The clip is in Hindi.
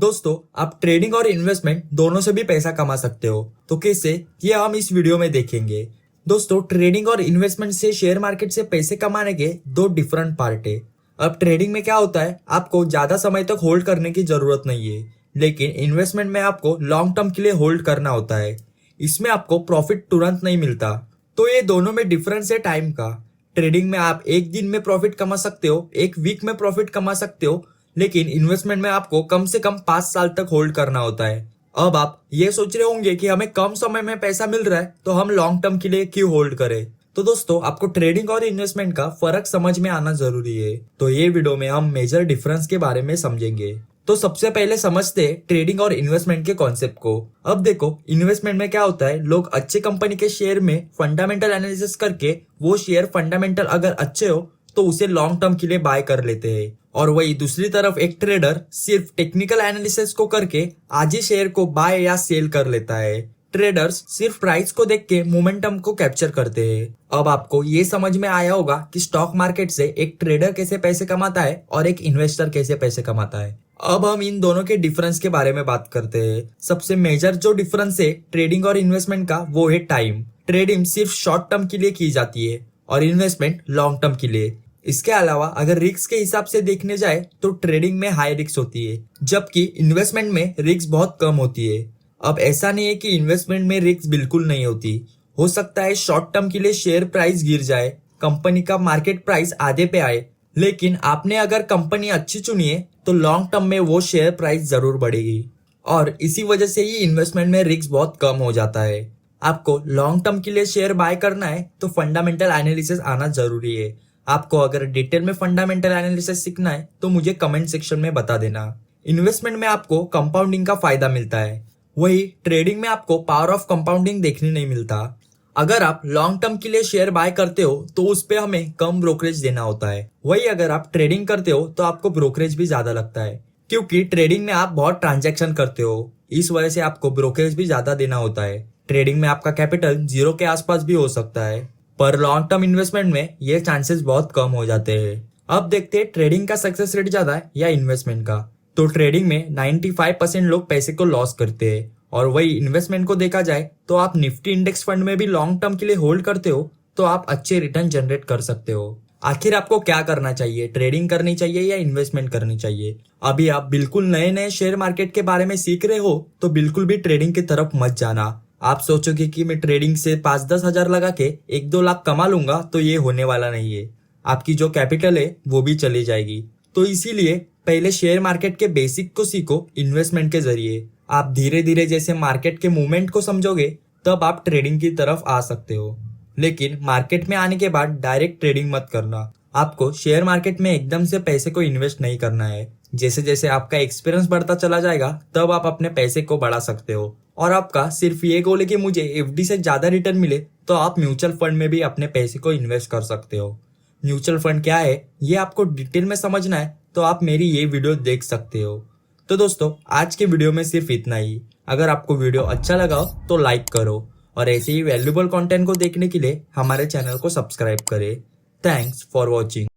दोस्तों, आप ट्रेडिंग और इन्वेस्टमेंट दोनों से भी पैसा कमा सकते हो। तो कैसे, ये हम इस वीडियो में देखेंगे। दोस्तों, ट्रेडिंग और इन्वेस्टमेंट से शेयर मार्केट से पैसे कमाने के दो डिफरेंट पार्ट है। अब ट्रेडिंग में क्या होता है, आपको ज्यादा समय तक होल्ड करने की जरूरत नहीं है, लेकिन इन्वेस्टमेंट में आपको लॉन्ग टर्म के लिए होल्ड करना होता है। इसमें आपको प्रॉफिट तुरंत नहीं मिलता। तो ये दोनों में डिफरेंस है टाइम का। ट्रेडिंग में आप एक दिन में प्रॉफिट कमा सकते हो, एक वीक में प्रॉफिट कमा सकते हो, लेकिन इन्वेस्टमेंट में आपको कम से कम 5 साल तक होल्ड करना होता है। अब आप ये सोच रहे होंगे कि हमें कम समय में पैसा मिल रहा है तो हम लॉन्ग टर्म के लिए क्यों होल्ड करें। तो दोस्तों, आपको ट्रेडिंग और इन्वेस्टमेंट का फर्क समझ में आना जरूरी है। तो ये वीडियो में हम मेजर डिफरेंस के बारे में समझेंगे। तो सबसे पहले समझते हैं ट्रेडिंग और इन्वेस्टमेंट के कॉन्सेप्ट को। अब देखो, इन्वेस्टमेंट में क्या होता है, लोग अच्छे कंपनी के शेयर में फंडामेंटल एनालिसिस करके वो शेयर फंडामेंटल अगर अच्छे हो तो उसे लॉन्ग टर्म के लिए बाय कर लेते हैं। और वही दूसरी तरफ एक ट्रेडर सिर्फ टेक्निकल एनालिसिस को करके आज ही शेयर को बाय या सेल कर लेता है। ट्रेडर्स सिर्फ प्राइस को देख के मोमेंटम को कैप्चर करते हैं। अब आपको ये समझ में आया होगा कि स्टॉक मार्केट से एक ट्रेडर कैसे पैसे कमाता है और एक इन्वेस्टर कैसे पैसे कमाता है। अब हम इन दोनों के डिफरेंस के बारे में बात करते हैं। सबसे मेजर जो डिफरेंस है ट्रेडिंग और इन्वेस्टमेंट का, वो है टाइम। ट्रेडिंग सिर्फ शॉर्ट टर्म के लिए की जाती है और इन्वेस्टमेंट लॉन्ग टर्म के लिए। इसके अलावा अगर रिस्क के हिसाब से देखने जाए तो ट्रेडिंग में हाई रिस्क होती है, जबकि इन्वेस्टमेंट में रिस्क बहुत कम होती है। अब ऐसा नहीं है कि इन्वेस्टमेंट में रिस्क बिल्कुल नहीं होती। हो सकता है शॉर्ट टर्म के लिए शेयर प्राइस गिर जाए, कंपनी का मार्केट प्राइस आधे पे आए, लेकिन आपने अगर कंपनी अच्छी चुनी है तो लॉन्ग टर्म में वो शेयर प्राइस जरूर बढ़ेगी। और इसी वजह से ही इन्वेस्टमेंट में रिस्क बहुत कम हो जाता है। आपको लॉन्ग टर्म के लिए शेयर बाय करना है तो फंडामेंटल एनालिसिस आना जरूरी है। आपको अगर डिटेल में फंडामेंटल एनालिसिस सीखना है तो मुझे कमेंट सेक्शन में बता देना। इन्वेस्टमेंट में आपको कंपाउंडिंग का फायदा मिलता है, वही ट्रेडिंग में आपको पावर ऑफ कंपाउंडिंग देखने नहीं मिलता। अगर आप लॉन्ग टर्म के लिए शेयर बाय करते हो तो उस पे हमें कम ब्रोकरेज देना होता है, वही अगर आप ट्रेडिंग करते हो तो आपको ब्रोकरेज भी ज्यादा लगता है, क्योंकि ट्रेडिंग में आप बहुत ट्रांजेक्शन करते हो, इस वजह से आपको ब्रोकरेज भी ज्यादा देना होता है। ट्रेडिंग में आपका कैपिटल 0 के आसपास भी हो सकता है, पर लॉन्ग टर्म इन्वेस्टमेंट में ये चांसेस बहुत कम हो जाते हैं। अब देखते हैं ट्रेडिंग का सक्सेस रेट ज्यादा है या इन्वेस्टमेंट का। तो ट्रेडिंग में 95% लोग पैसे को लॉस करते हैं, और वही इन्वेस्टमेंट को देखा जाए तो आप निफ्टी इंडेक्स फंड में भी लॉन्ग टर्म के लिए होल्ड करते हो तो आप अच्छे रिटर्न जनरेट कर सकते हो। आखिर आपको क्या करना चाहिए, ट्रेडिंग करनी चाहिए या इन्वेस्टमेंट करनी चाहिए? अभी आप बिल्कुल नए नए शेयर मार्केट के बारे में सीख रहे हो तो बिल्कुल भी ट्रेडिंग की तरफ मत जाना। आप सोचोगे कि मैं ट्रेडिंग से 5-10 हजार लगा के 1-2 लाख कमा लूंगा, तो ये होने वाला नहीं है। आपकी जो कैपिटल है वो भी चली जाएगी। तो इसीलिए पहले शेयर मार्केट के बेसिक को सीखो इन्वेस्टमेंट के जरिए। आप धीरे धीरे जैसे मार्केट के मूवमेंट को समझोगे तब आप ट्रेडिंग की तरफ आ सकते हो। लेकिन मार्केट में आने के बाद डायरेक्ट ट्रेडिंग मत करना। आपको शेयर मार्केट में एकदम से पैसे को इन्वेस्ट नहीं करना है। जैसे जैसे आपका एक्सपीरियंस बढ़ता चला जाएगा तब आप अपने पैसे को बढ़ा सकते हो। और आपका सिर्फ ये गोल है कि मुझे एफडी से ज्यादा रिटर्न मिले, तो आप म्यूचुअल फंड में भी अपने पैसे को इन्वेस्ट कर सकते हो। म्यूचुअल फंड क्या है ये आपको डिटेल में समझना है तो आप मेरी ये वीडियो देख सकते हो। तो दोस्तों, आज के वीडियो में सिर्फ इतना ही। अगर आपको वीडियो अच्छा लगा हो तो लाइक करो, और ऐसे ही वैल्यूएबल कंटेंट को देखने के लिए हमारे चैनल को सब्सक्राइब करें। Thanks for watching.